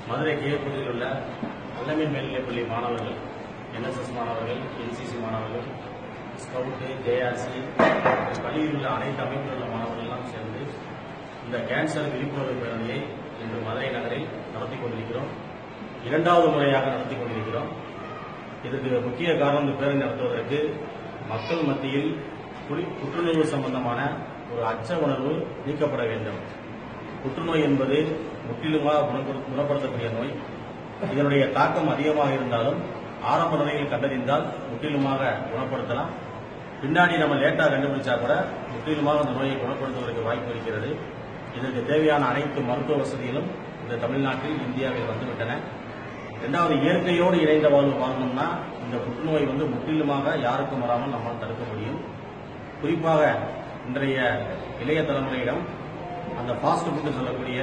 மதுரை கேப்பூரில் உள்ள அல்லமின் மேல்நிலைப்பள்ளி மாணவர்கள், NSS மாணவர்கள், NCC மாணவர்கள், ஸ்கவுட், JRC, பள்ளியில் உள்ள அனைத்து அமைப்பில் உள்ள மாணவர்கள் எல்லாம் சேர்ந்து இந்த கேன்சர் விழிப்புணர்வு பேரணியை இன்று மதுரை நகரில் நடத்தி கொண்டிருக்கிறோம். இரண்டாவது முறையாக நடத்தி கொண்டிருக்கிறோம். இதற்கு முக்கிய காரணம், இந்த பேரணி நடத்துவதற்கு மக்கள் மத்தியில் புற்றுநோய் சம்பந்தமான ஒரு அச்ச உணர்வு நீக்கப்பட வேண்டும். புற்றுநோய் என்பது முற்றிலுமாக குணப்படுத்தக்கூடிய நோய். இதனுடைய தாக்கம் அதிகமாக இருந்தாலும் ஆரம்ப நிலையில் கண்டறிந்தால் முற்றிலுமாக குணப்படுத்தலாம். பின்னாடி நம்ம லேட்டா கண்டுபிடிச்சா கூட முற்றிலுமாக அந்த நோயை குணப்படுத்துவதற்கு வாய்ப்பு இருக்கிறது. இதற்கு தேவையான அனைத்து மருத்துவ வசதிகளும் இந்த தமிழ்நாட்டில், இந்தியாவில் வந்துவிட்டன. இரண்டாவது, இயற்கையோடு இணைந்த வாழ்வு வாழணும்னா இந்த புற்றுநோய் முற்றிலுமாக யாருக்கும் வராமல் நம்மால் தடுக்க முடியும். குறிப்பாக இன்றைய இளைய தலைமுறையிடம் அந்த ஃபாஸ்ட் ஃபுட் சொல்லக்கூடிய